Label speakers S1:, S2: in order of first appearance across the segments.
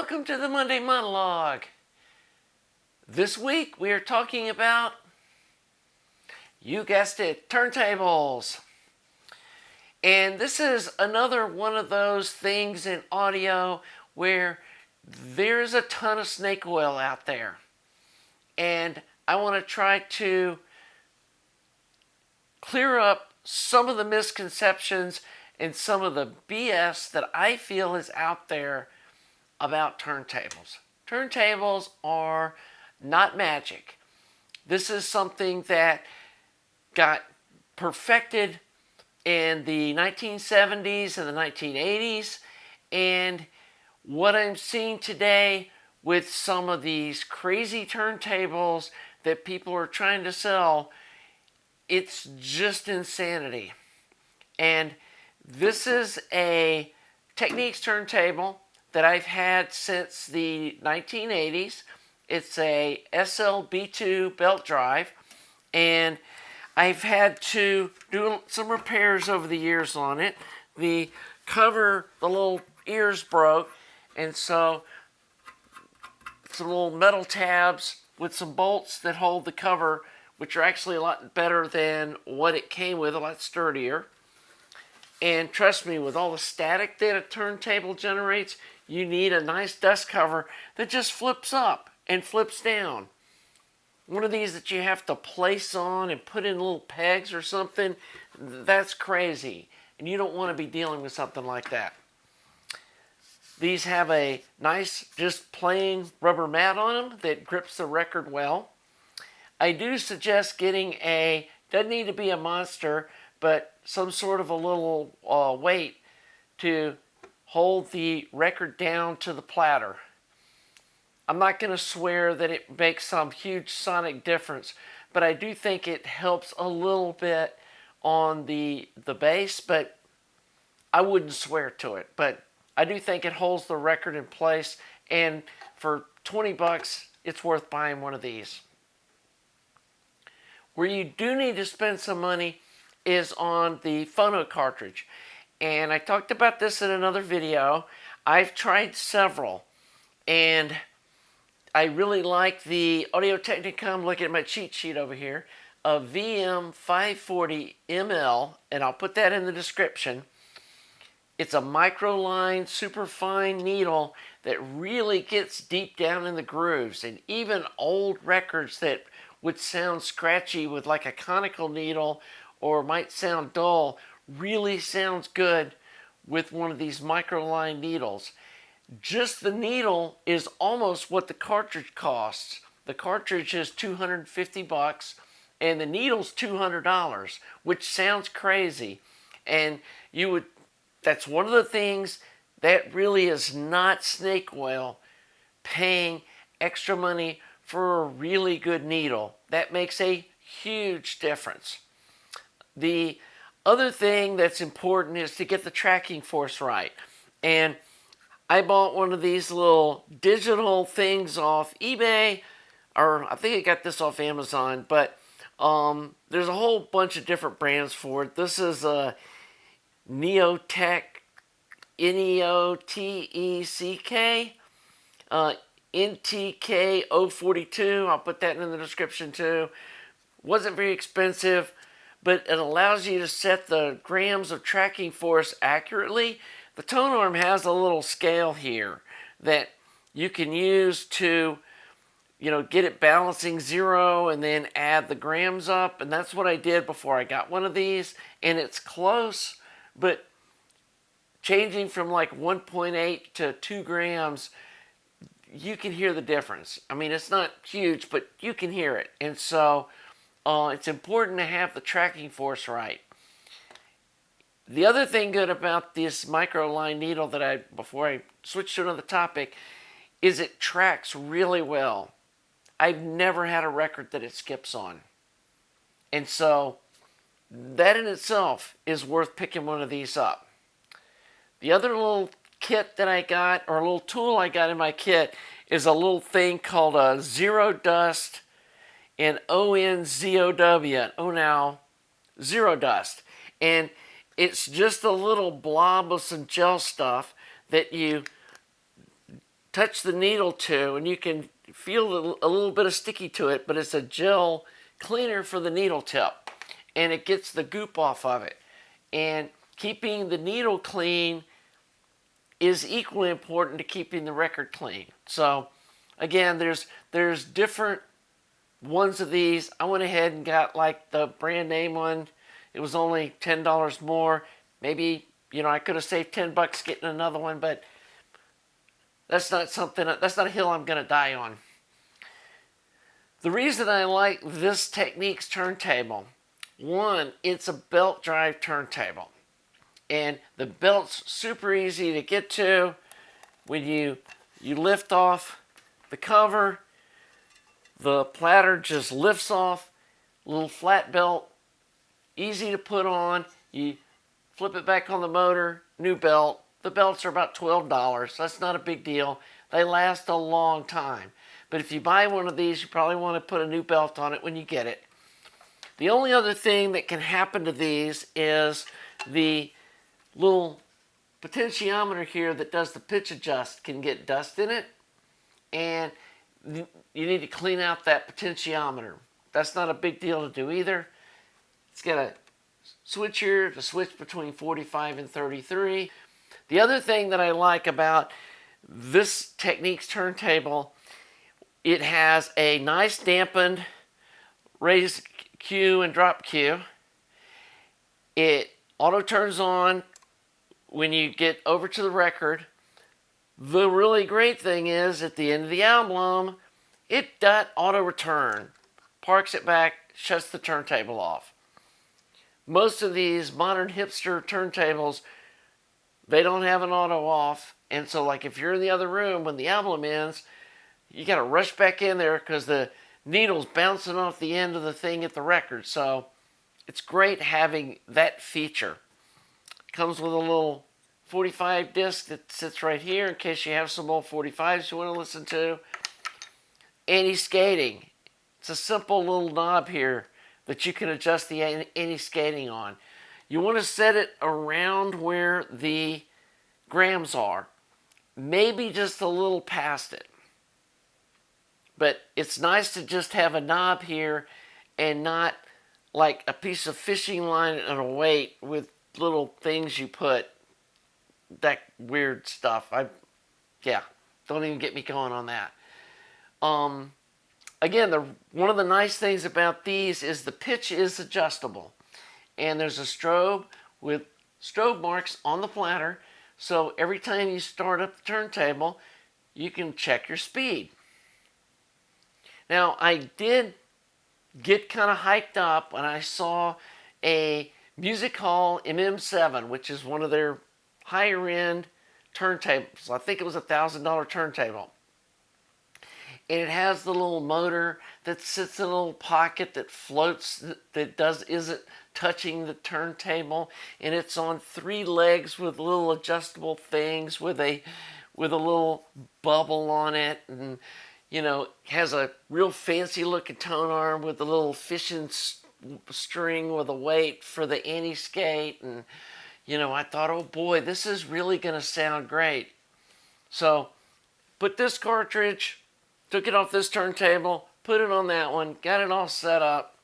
S1: Welcome to the Monday Monologue. This week we are talking about, you guessed it, turntables. And this is another one of those things in audio where there's a ton of snake oil out there. And I want to try to clear up some of the misconceptions and some of the BS that I feel is out there about turntables. Turntables are not magic. This is something that got perfected in the 1970s and the 1980s, and what I'm seeing today with some of these crazy turntables that people are trying to sell, it's just insanity. And this is a Technics turntable that I've had since the 1980s. It's a SLB2 belt drive, and I've had to do some repairs over the years on it. The cover, the little ears broke, and so some little metal tabs with some bolts that hold the cover, which are actually a lot better than what it came with, a lot sturdier. And trust me, with all the static that a turntable generates, you need a nice dust cover that just flips up and flips down. One of these that you have to place on and put in little pegs or something, that's crazy. And you don't want to be dealing with something like that. These have a nice, just plain rubber mat on them that grips the record well. I do suggest getting doesn't need to be a monster, but some sort of a little weight to hold the record down to the platter. I'm not going to swear that it makes some huge sonic difference, but I do think it helps a little bit on the bass, but I wouldn't swear to it. But I do think it holds the record in place, and for 20 bucks, it's worth buying one of these. Where you do need to spend some money is on the Phono cartridge. And I talked about this in another video. I've tried several, and I really like the Audio-Technica. I'm looking at my cheat sheet over here, a VM540ML, and I'll put that in the description. It's a MicroLine superfine needle that really gets deep down in the grooves, and even old records that would sound scratchy with like a conical needle or might sound dull really sounds good with one of these MicroLine needles. Just the needle is almost what the cartridge costs. The cartridge is 250 bucks and the needle's $200, which sounds crazy. And that's one of the things that really is not snake oil, paying extra money for a really good needle. That makes a huge difference. The other thing that's important is to get the tracking force right. And I bought one of these little digital things off eBay, or I think I got this off Amazon, but there's a whole bunch of different brands for it. This is a Neoteck, Neoteck, NTK042. I'll put that in the description too. Wasn't very expensive, but it allows you to set the grams of tracking force accurately. The tone arm has a little scale here that you can use to, get it balancing 0 and then add the grams up. And that's what I did before I got one of these. And it's close, but changing from like 1.8 to 2 grams, you can hear the difference. I mean, it's not huge, but you can hear it. And so it's important to have the tracking force right. The other thing good about this MicroLine needle before I switch to another topic, is it tracks really well. I've never had a record that it skips on. And so that in itself is worth picking one of these up. The other little kit that I got, or a little tool I got in my kit, is a little thing called a ZeroDust and ONZOW ZeroDust. And it's just a little blob of some gel stuff that you touch the needle to, and you can feel a little bit of sticky to it, but it's a gel cleaner for the needle tip, and it gets the goop off of it. And keeping the needle clean is equally important to keeping the record clean. So again, there's different ones of these. I went ahead and got like the brand name one. It was only $10 more. Maybe, you know, I could have saved $10 getting another one, but that's not a hill I'm going to die on. The reason I like this Technics turntable, one, it's a belt drive turntable. And the belt's super easy to get to. When you lift off the cover, the platter just lifts off. Little flat belt, easy to put on. You flip it back on the motor, new belt. The belts are about $12. That's not a big deal. They last a long time. But if you buy one of these, you probably want to put a new belt on it when you get it. The only other thing that can happen to these is the little potentiometer here that does the pitch adjust can get dust in it, and you need to clean out that potentiometer. That's not a big deal to do either. It's got a switch here to switch between 45 and 33. The other thing that I like about this Technics turntable, it has a nice dampened raise Q and drop Q. It auto turns on when you get over to the record. The really great thing is at the end of the album, it does auto return, parks it back, shuts the turntable off. Most of these modern hipster turntables, they don't have an auto off, and so like if you're in the other room when the album ends, you got to rush back in there because the needle's bouncing off the end of the thing at the record. So it's great having that feature. It comes with a little 45 disc that sits right here in case you have some old 45s you want to listen to. Anti-skating. It's a simple little knob here that you can adjust the anti-skating on. You want to set it around where the grams are. Maybe just a little past it. But it's nice to just have a knob here and not like a piece of fishing line and a weight with little things you put. That weird stuff. Don't even get me going on that. Again, one of the nice things about these is the pitch is adjustable. And there's a strobe with strobe marks on the platter. So every time you start up the turntable, you can check your speed. Now, I did get kind of hyped up when I saw a Music Hall MM7, which is one of their higher end turntables. I think it was a $1,000 turntable. And it has the little motor that sits in a little pocket that floats, that isn't touching the turntable, and it's on 3 legs with little adjustable things with a little bubble on it, and you know, has a real fancy looking tone arm with a little fishing string with a weight for the anti-skate. And you know, I thought, oh boy, this is really going to sound great. So put this cartridge, took it off this turntable, put it on that one, got it all set up.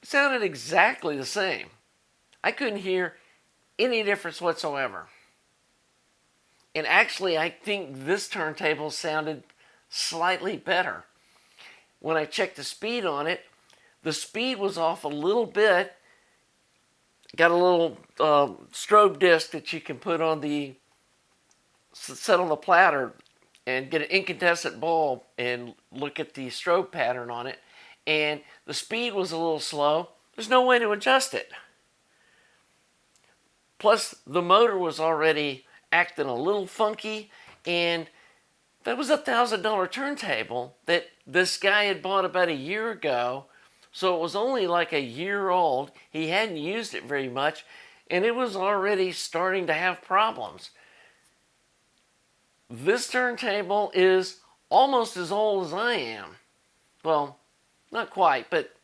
S1: It sounded exactly the same. I couldn't hear any difference whatsoever. And actually, I think this turntable sounded slightly better. When I checked the speed on it, the speed was off a little bit. Got a little strobe disc that you can put on set on the platter and get an incandescent bulb and look at the strobe pattern on it. And the speed was a little slow. There's no way to adjust it. Plus, the motor was already acting a little funky, and that was a $1,000 turntable that this guy had bought about a year ago. So it was only like a year old. He hadn't used it very much, and it was already starting to have problems. This turntable is almost as old as I am. Well, not quite, but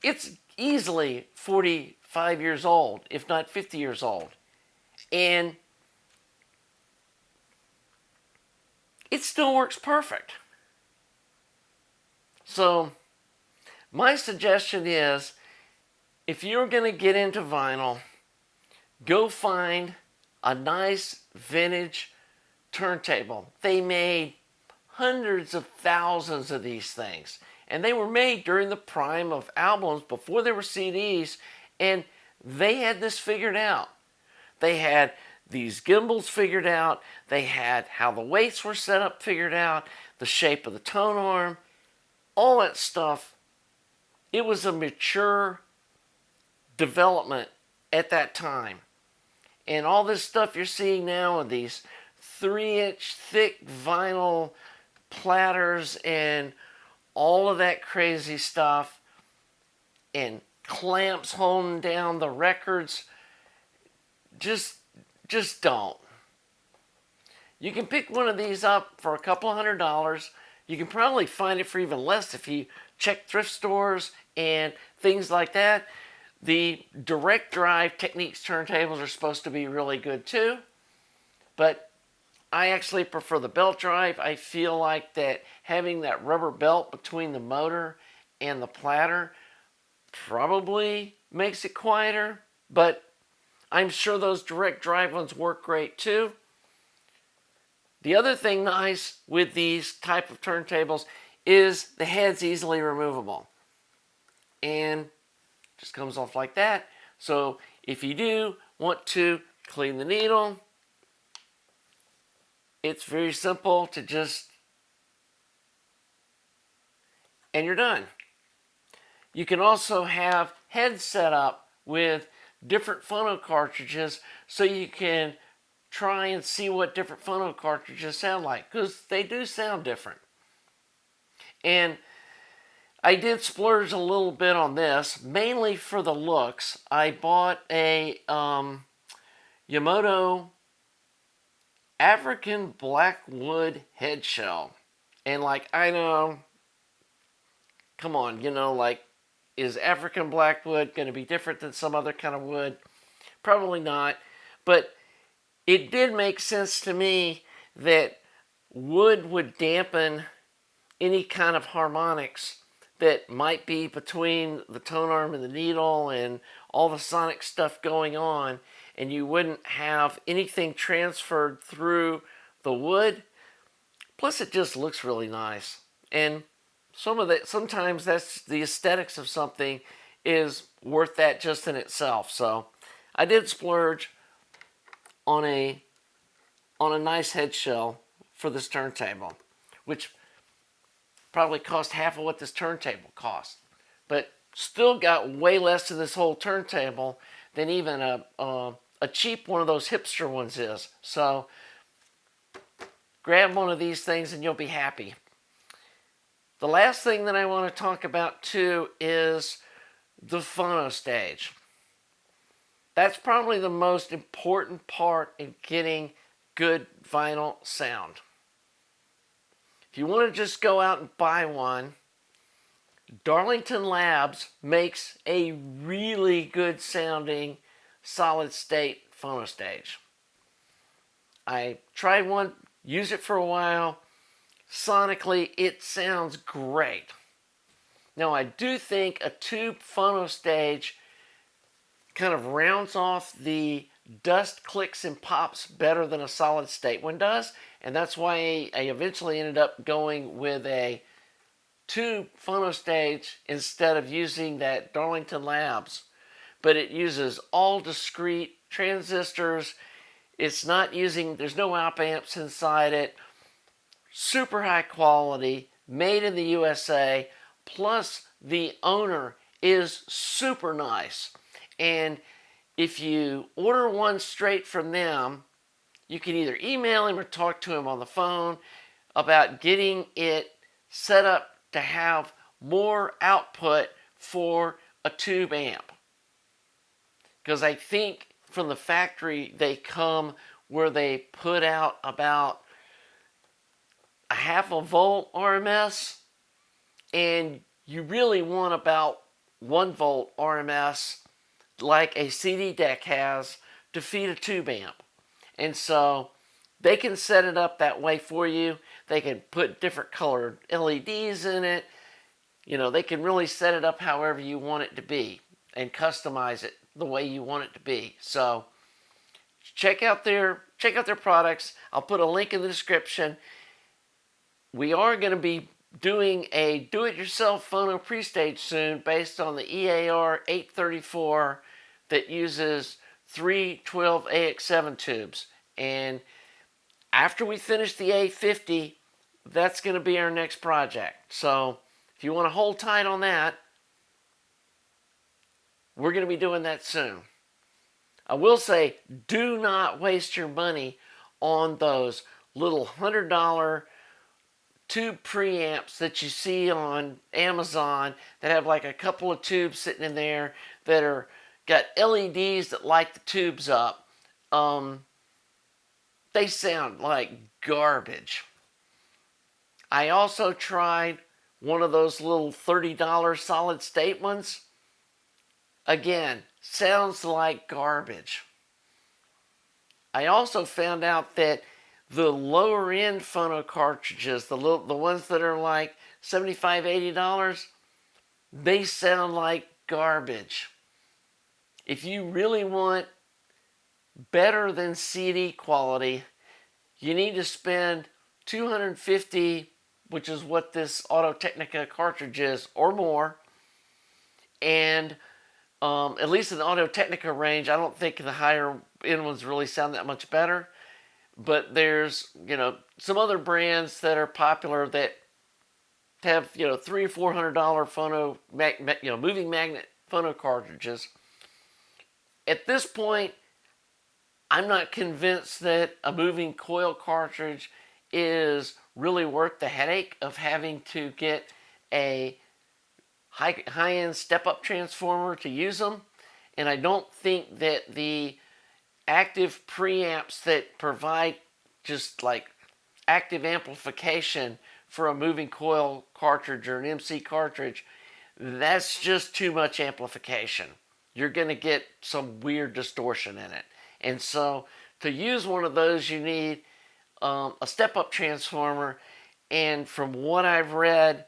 S1: it's easily 45 years old, if not 50 years old. And it still works perfect. So my suggestion is, if you're going to get into vinyl, go find a nice vintage turntable. They made hundreds of thousands of these things, and they were made during the prime of albums before there were CDs, and they had this figured out. They had these gimbals figured out, they had how the weights were set up figured out, the shape of the tone arm, all that stuff. It was a mature development at that time. And all this stuff you're seeing now with these 3-inch thick vinyl platters and all of that crazy stuff and clamps holding down the records, just don't. You can pick one of these up for a couple $100. You can probably find it for even less if you check thrift stores and things like that. The direct drive Technics turntables are supposed to be really good too, but I actually prefer the belt drive. I feel like that having that rubber belt between the motor and the platter probably makes it quieter, but I'm sure those direct drive ones work great too. The other thing nice with these type of turntables is the head's easily removable and just comes off like that. So if you do want to clean the needle, it's very simple to just, and you're done. You can also have heads set up with different phono cartridges so you can try and see what different phono cartridges sound like, because they do sound different. And I did splurge a little bit on this, mainly for the looks. I bought a Yamamoto African Blackwood headshell. And like, I know, come on, you know, like, is African Blackwood going to be different than some other kind of wood? Probably not. But it did make sense to me that wood would dampen any kind of harmonics that might be between the tone arm and the needle and all the sonic stuff going on, and you wouldn't have anything transferred through the wood. Plus it just looks really nice. And sometimes that's the aesthetics of something is worth that just in itself. So I did splurge on a nice head shell for this turntable, which probably cost half of what this turntable cost, but still got way less to this whole turntable than even a cheap one of those hipster ones is. So grab one of these things and you'll be happy. The last thing that I want to talk about too is the phono stage. That's probably the most important part in getting good vinyl sound. If you want to just go out and buy one, Darlington Labs makes a really good sounding solid state phono stage. I tried one, used it for a while. Sonically, it sounds great. Now, I do think a tube phono stage kind of rounds off the dust clicks and pops better than a solid state one does, and that's why I eventually ended up going with a tube phono stage instead of using that Darlington Labs. But it uses all discrete transistors. It's not using, there's no op amps inside it. Super high quality, made in the USA, plus the owner is super nice. And if you order one straight from them, you can either email him or talk to him on the phone about getting it set up to have more output for a tube amp. Because I think from the factory they come where they put out about a 0.5 volt RMS, and you really want about 1 volt RMS like a CD deck has to feed a tube amp. And so they can set it up that way for you. They can put different colored LEDs in it. You know, they can really set it up however you want it to be and customize it the way you want it to be. So check out their products. I'll put a link in the description. We are going to be doing a do-it-yourself phono pre-stage soon based on the EAR 834 that uses 3 12AX7 tubes. And after we finish the A50, that's going to be our next project. So if you want to hold tight on that, we're going to be doing that soon. I will say, do not waste your money on those little $100 tube preamps that you see on Amazon that have like a couple of tubes sitting in there that are got LEDs that light the tubes up. They sound like garbage. I also tried one of those little $30 solid state ones. Again, sounds like garbage. I also found out that the lower end phono cartridges, the ones that are like $75, $80, they sound like garbage. If you really want better than CD quality, you need to spend $250, which is what this Audio-Technica cartridge is, or more. And at least in the Audio-Technica range, I don't think the higher end ones really sound that much better. But there's, you know, some other brands that are popular that have, you know, $300 or $400 phono, moving magnet phono cartridges. At this point, I'm not convinced that a moving coil cartridge is really worth the headache of having to get a high-end step-up transformer to use them. And I don't think that the active preamps that provide just like active amplification for a moving coil cartridge or an MC cartridge, that's just too much amplification. You're going to get some weird distortion in it. And so to use one of those, you need a step-up transformer. And from what I've read,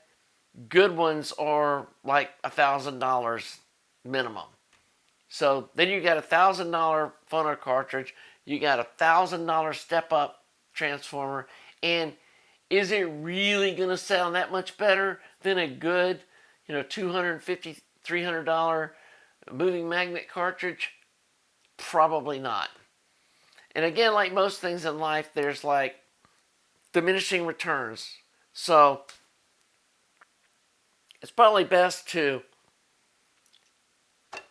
S1: good ones are like $1,000 minimum. So then you got $1,000 phono cartridge, you got $1,000 step-up transformer, and is it really going to sound that much better than a good, $250, $300 moving magnet cartridge? Probably not. And again, like most things in life, there's like diminishing returns. So it's probably best to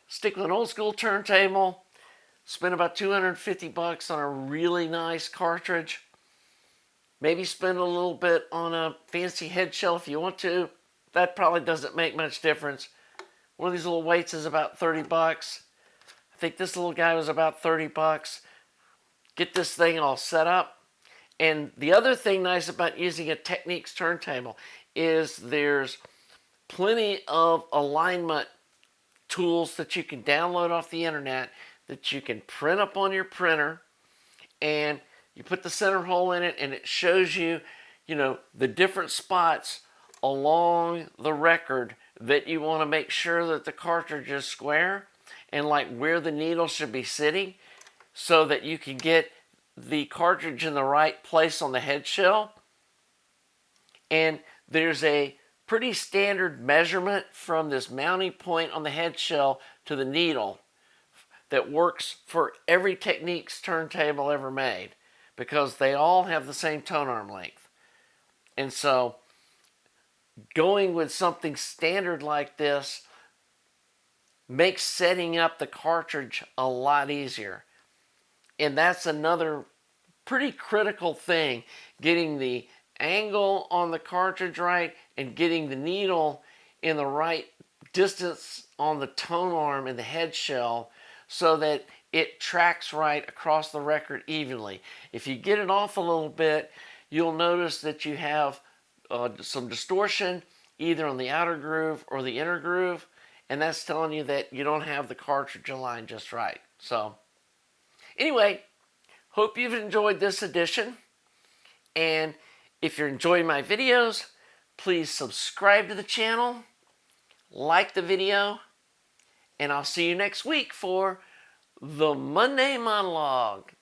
S1: stick with an old school turntable, spend about $250 on a really nice cartridge, maybe spend a little bit on a fancy head shell if you want to. That probably doesn't make much difference. One of these little weights is about $30. I think this little guy was about $30. Get this thing all set up. And the other thing nice about using a Technics turntable is there's plenty of alignment tools that you can download off the internet that you can print up on your printer, and you put the center hole in it and it shows you, the different spots along the record that you want to make sure that the cartridge is square and like where the needle should be sitting so that you can get the cartridge in the right place on the head shell. And there's a pretty standard measurement from this mounting point on the head shell to the needle that works for every Technics turntable ever made because they all have the same tone arm length. And so going with something standard like this makes setting up the cartridge a lot easier. And that's another pretty critical thing, getting the angle on the cartridge right and getting the needle in the right distance on the tone arm and the head shell so that it tracks right across the record evenly. If you get it off a little bit, you'll notice that you have some distortion either on the outer groove or the inner groove, and that's telling you that you don't have the cartridge aligned just right. So anyway, Hope you've enjoyed this edition. And if you're enjoying my videos, please subscribe to the channel, like the video, and I'll see you next week for the Monday Monologue.